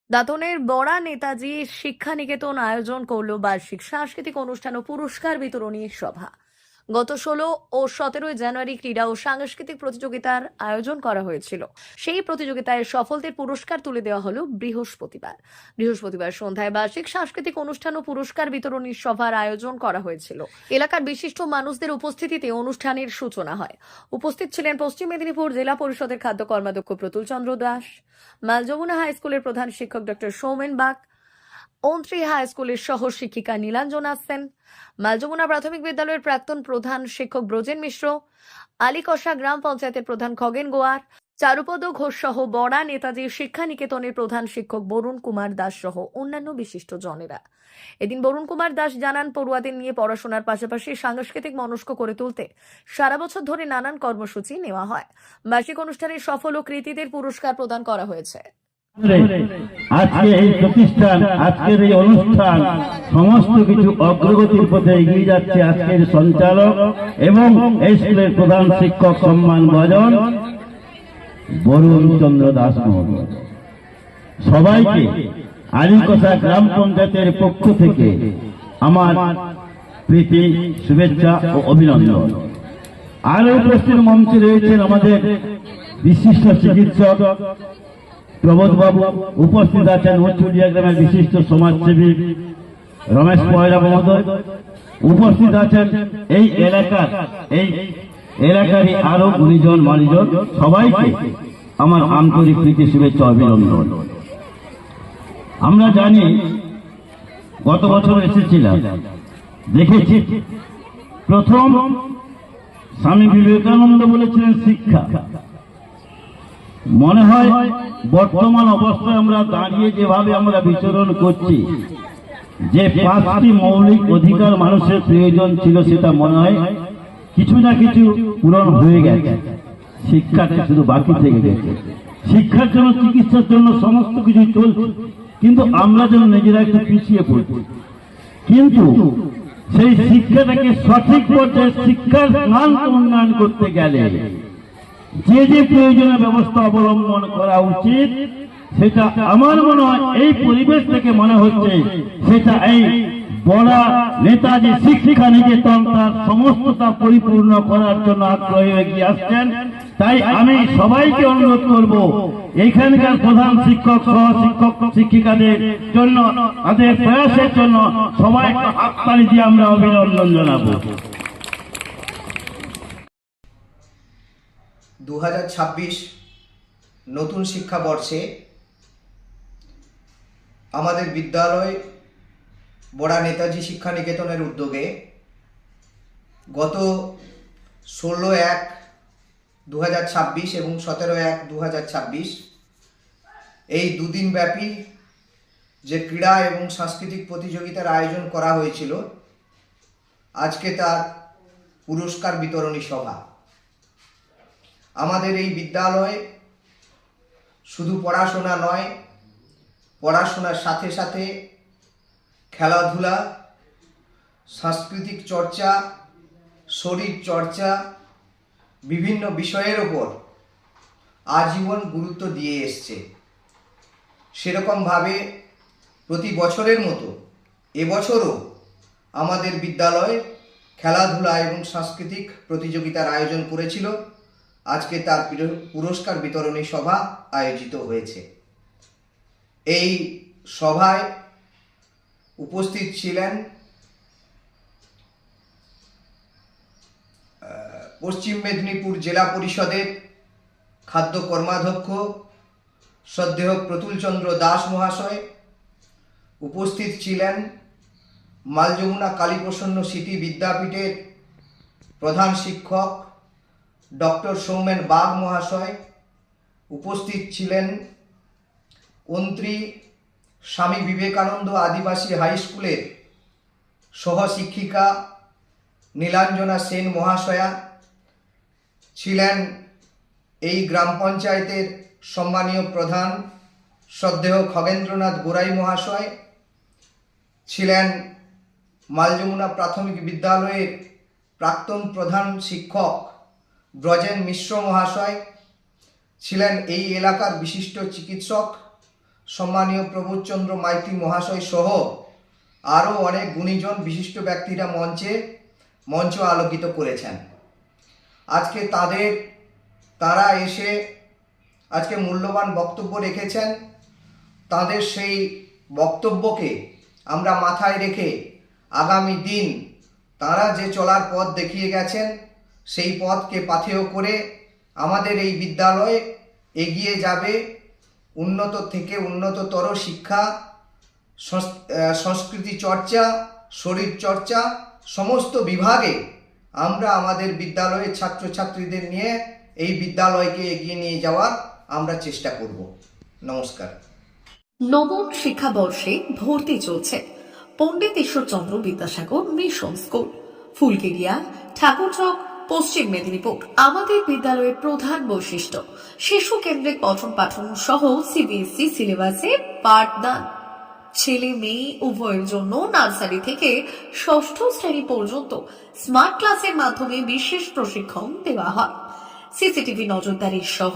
দাঁতনের বড়া নেতাজি শিক্ষা নিকেতন আয়োজন করলো বার্ষিক সাংস্কৃতিক অনুষ্ঠান ও পুরস্কার বিতরণী সভা। গত 16 ও 17 জানুয়ারি ক্রীড়া ও সাংস্কৃতিক প্রতিযোগিতার আয়োজন করা হয়েছিল। সেই প্রতিযোগিতায় সফলদের পুরস্কার তুলে দেওয়া হলো বৃহস্পতিবার সন্ধ্যায় বার্ষিক সাংস্কৃতিক অনুষ্ঠান ও পুরস্কার বিতরণী সভার আয়োজন করা হয়েছিল। এলাকার বিশিষ্ট মানুষদের উপস্থিতিতে অনুষ্ঠানের সূচনা হয়। উপস্থিত ছিলেন পশ্চিম মেদিনীপুর জেলা পরিষদের খাদ্য কর্মাধ্যক্ষ প্রতুল চন্দ্র দাস, মালযমুনা হাই স্কুলের প্রধান শিক্ষক ডক্টর সৌমেন বাগ, অন্ত্রী হাই স্কুলের সহ শিক্ষিকা নীলাঞ্জনা সেন, মালযমুনা প্রাথমিক বিদ্যালয়ের প্রাক্তন প্রধান শিক্ষক ব্রজেন মিশ্র, আলীকষা গ্রাম পঞ্চায়েতের প্রধান খগেন গোয়ার, চারুপদ ঘোষ সহ বড়া নেতাজি শিক্ষা নিকেতনের প্রধান শিক্ষক বরুণ কুমার দাস সহ অন্যান্য বিশিষ্ট জনেরা। এদিন বরুণ কুমার দাস জানান, পড়ুয়াদের নিয়ে পড়াশোনার পাশাপাশি সাংস্কৃতিক মনস্ক করে তুলতে সারা বছর ধরে নানান কর্মসূচি নেওয়া হয়। বার্ষিক অনুষ্ঠানে সফল ও কৃতীদের পুরস্কার প্রদান করা হয়েছে। আজকে এই প্রতিষ্ঠান, আজকের এই অনুষ্ঠান সমস্ত কিছু অগ্রগতির পথে এগিয়ে যাচ্ছে। আজকের সঞ্চালক এবং এই স্কুলের প্রধান শিক্ষক সম্মান ভাজন বরুণ চন্দ্র দাস মহোদয়, সবাইকে আলীকষা গ্রাম পঞ্চায়েতের পক্ষ থেকে আমার প্রীতি, শুভেচ্ছা ও অভিনন্দন। আরো উপস্থিত মঞ্চে রয়েছেন আমাদের বিশিষ্ট চিকিৎসক প্রবোধ বাবু, উপস্থিত আছেন উচ্চুলিয়া গ্রামের বিশিষ্ট সমাজসেবী রমেশ পয়রা মহোদয়, উপস্থিত আছেন এই এলাকারই আরো গুণীজন মানিজন। সবাইকে আমার আন্তরিক প্রীতি, শুভেচ্ছা, অভিনন্দন। আমরা জানি, গত বছর এসেছিলাম, দেখেছি প্রথম স্বামী বিবেকানন্দ বলেছিলেন শিক্ষা। মনে হয় বর্তমান অবস্থায় আমরা দাঁড়িয়ে যেভাবে আমরা বিচরণ করছি, যে 5টি মৌলিক অধিকার মানুষের প্রয়োজন ছিল, সেটা মনে হয় কিছু না কিছু পূরণ হয়ে গেছে। শিক্ষাটা শুধু বাকি থেকে গেছে। শিক্ষার জন্য, চিকিৎসার জন্য সমস্ত কিছু চলছে, কিন্তু আমরা যেন নিজেরা একটু পিছিয়ে পড়ছি। কিন্তু সেই শিক্ষাটাকে সঠিক পর্যায়ে শিক্ষার মান উন্নয়ন করতে গেলে যে যে প্রয়োজনীয় ব্যবস্থা অবলম্বন করা উচিত, সেটা আমার মনে হয় এই পরিবেশ থেকে মনে হচ্ছে সেটা এই বড়া নেতাজি শিক্ষা নিকেতন তার সমস্তটা পরিপূর্ণ করার জন্য আগ্রহী এগিয়ে আসছেন। তাই আমি সবাইকে অনুরোধ করব, এখানকার প্রধান শিক্ষক, সহ শিক্ষক, শিক্ষিকাদের জন্য, তাদের প্রয়াসের জন্য সবাই হাততালি দিয়ে আমরা অভিনন্দন জানাবো। 2026 নতুন শিক্ষাবর্ষে আমাদের বিদ্যালয় বড়া নেতাজি শিক্ষা নিকেতনের উদ্যোগে গত 16/1/2026 এবং 17/1/2026 এই দুদিন ব্যাপী যে ক্রীড়া এবং সাংস্কৃতিক প্রতিযোগিতার আয়োজন করা হয়েছিল, আজকে তার পুরস্কার বিতরণী সভা। আমাদের এই বিদ্যালয়ে শুধু পড়াশোনা নয়, পড়াশোনার সাথে সাথে খেলাধুলা, সাংস্কৃতিক চর্চা, শরীর চর্চা, বিভিন্ন বিষয়ের ওপর আজীবন গুরুত্ব দিয়ে এসছে। সেরকমভাবে প্রতি বছরের মতো এবছরও আমাদের বিদ্যালয় খেলাধুলা এবং সাংস্কৃতিক প্রতিযোগিতার আয়োজন করেছিল। আজকে তার পুরস্কার বিতরণী সভা আয়োজিত হয়েছে। এই সভায় উপস্থিত ছিলেন পশ্চিম মেদিনীপুর জেলা পরিষদের খাদ্য কর্মাধ্যক্ষ শ্রদ্ধেয় প্রতুল চন্দ্র দাস মহাশয়, উপস্থিত ছিলেন মালযমুনা কালীপ্রসন্ন স্মৃতি বিদ্যাপীঠের প্রধান শিক্ষক ডক্টর সৌমেন বাগ মহাশয়, উপস্থিত ছিলেন অন্ত্রী স্বামী বিবেকানন্দ আদিবাসী হাই স্কুলের সহ শিক্ষিকা নীলাঞ্জনা সেন মহাশয়া, ছিলেন এই গ্রাম পঞ্চায়েতের সম্মানীয় প্রধান শ্রদ্ধেয় খগেন্দ্রনাথ গোড়াই মহাশয়, ছিলেন মালযমুনা প্রাথমিক বিদ্যালয়ের প্রাক্তন প্রধান শিক্ষক ব্রজেন মিশ্র মহাশয়, ছিলেন এই এলাকার বিশিষ্ট চিকিৎসক সম্মানীয় প্রবোধচন্দ্র মাইতি মহাশয় সহ আরও অনেক গুণীজন বিশিষ্ট ব্যক্তিরা মঞ্চ আলোকিত করেছেন। আজকে তারা এসে আজকে মূল্যবান বক্তব্য রেখেছেন। তাদের সেই বক্তব্যকে আমরা মাথায় রেখে আগামী দিন তারা যে চলার পথ দেখিয়ে গেছেন সেই পথকে পাথেয় করে আমাদের এই বিদ্যালয় এগিয়ে যাবে উন্নত থেকে উন্নততর শিক্ষা, সংস্কৃতি চর্চা, শরীর চর্চা সমস্ত বিভাগে আমরা আমাদের বিদ্যালয়ের ছাত্রছাত্রীদের নিয়ে এই বিদ্যালয়কে এগিয়ে নিয়ে যাওয়ার আমরা চেষ্টা করব। নমস্কার। নবম শিক্ষাবর্ষে ভর্তি চলছে পণ্ডিত ঈশ্বরচন্দ্র বিদ্যাসাগর মিশন স্কুল, ফুলকেরিয়া, ঠাকুরচক, পশ্চিম মেদিনীপুর। আমাদের বিদ্যালয়ের প্রধান বৈশিষ্ট্য শিশু কেন্দ্রিক পঠন পাঠন সহ সিবিএসই সিলেবাসে পাঠদান। ছেলে মেয়ে উভয়ের জন্য নার্সারি থেকে ষষ্ঠ শ্রেণী পর্যন্ত স্মার্ট ক্লাসের মাধ্যমে বিশেষ প্রশিক্ষণ দেওয়া হয়। সিসিটিভি নজরদারি সহ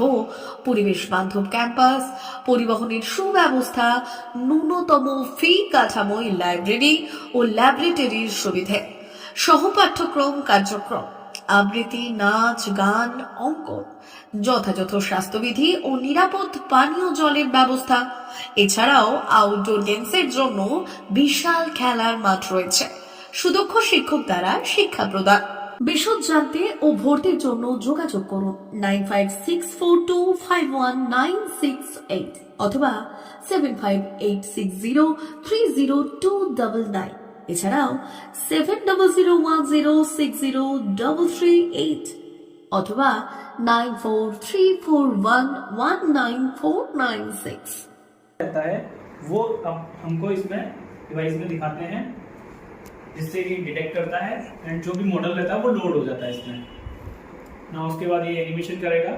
পরিবেশ বান্ধব ক্যাম্পাস, পরিবহনের সুব্যবস্থা, ন্যূনতম ফি কাঠামোয় লাইব্রেরি ও ল্যাবরেটরির সুবিধে, সহপাঠ্যক্রম কার্যক্রম, আবৃত্তি, নাচ, গান, অঙ্কন, যথাযথ স্বাস্থ্যবিধি ও নিরাপদ পানীয় জলের ব্যবস্থা। এছাড়াও আউটডোর গেমসের জন্য বিশাল খেলার মাঠ রয়েছে। সুদক্ষ শিক্ষক দ্বারা শিক্ষা প্রদান। বিশদ জানতে ও ভর্তির জন্য যোগাযোগ করুন 9564251968 অথবা 7586030299। এছাড়াও 7001060338 অথবা 9434119496। रहता है वो अब हमको इसमें डिवाइस में दिखाते हैं, जिससे ये डिटेक्ट करता है एंड जो भी मॉडल रहता है वो लोड हो जाता है इसमें ना। उसके बाद ये एनिमेशन करेगा।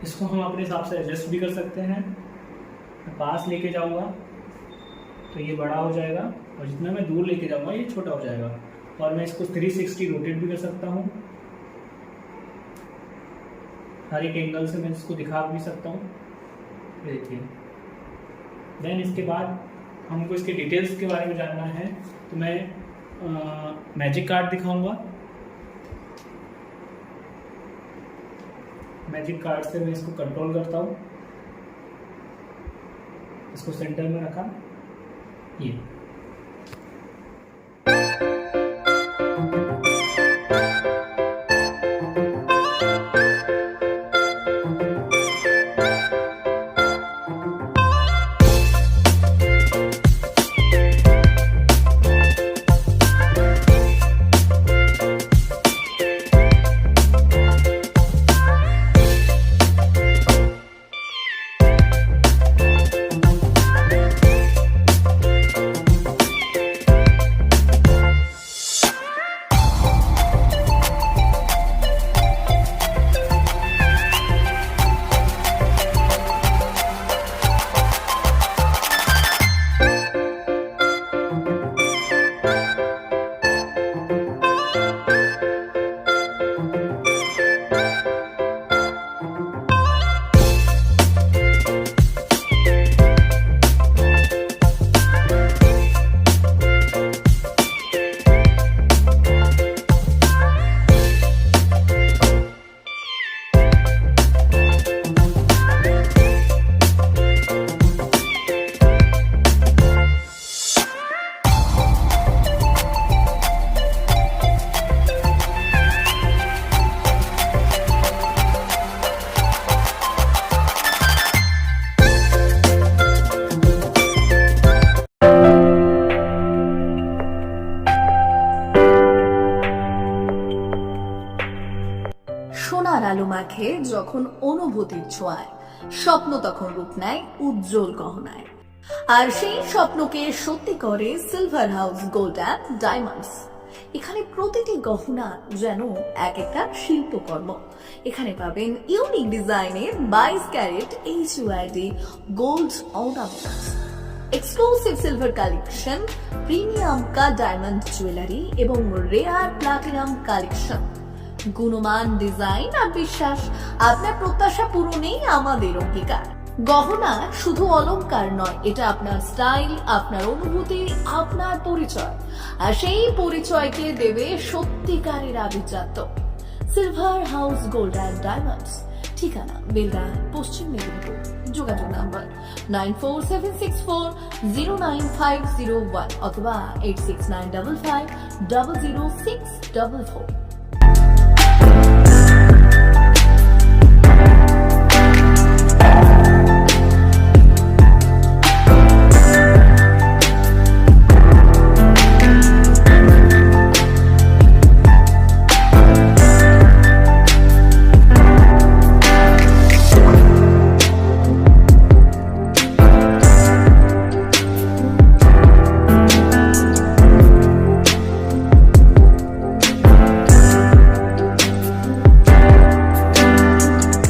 इसको हम अपने हिसाब से एडजस्ट भी कर सकते हैं। मैं पास लेके जाऊंगा तो ये बड़ा हो जाएगा और जितना मैं दूर लेके जाऊंगा ये छोटा हो जाएगा। और मैं इसको 360 रोटेट भी कर सकता हूँ। हर एक एंगल से मैं इसको दिखा भी सकता हूँ। देखिए, देन इसके बाद हमको इसके डिटेल्स के बारे में जानना है तो मैं मैजिक कार्ड दिखाऊंगा। मैजिक कार्ड से मैं इसको कंट्रोल करता हूँ। इसको सेंटर में रखा, ये সোনার আলো মাখে যখন অনুভূতির ছোঁয়ায়, স্বপ্ন তখন রূপ নেয় উজ্জ্বল গহনায়। আর সেই স্বপ্নকে সত্যি করে silver house gold and diamonds. এখানে প্রতিটি গহনা যেন এক একটা শিল্পকর্ম। এখানে পাবেন ইউনিক ডিজাইনের 22 carat HUID gold ornaments, exclusive silver collection, premium cut diamond jewellery এবং রেয়ার প্লাটিনাম কালেকশন। গুণমান, ডিজাইন আর বিশ্বাস, আপনার প্রত্যাশা পূরণেই আমাদের অঙ্গীকার। গহনা শুধু অলংকার নয়, এটা আপনার স্টাইল, আপনার অনুভূতি, আপনার পরিচয়। আর সেই পরিচয়কে দেবে সত্যিকারের আভিজাত্য। Silver house gold and diamonds, ঠিকানা বেলদা, পশ্চিম মেদিনীপুর। যোগাযোগ নাম্বার 9476409501 অথবা 8695500644।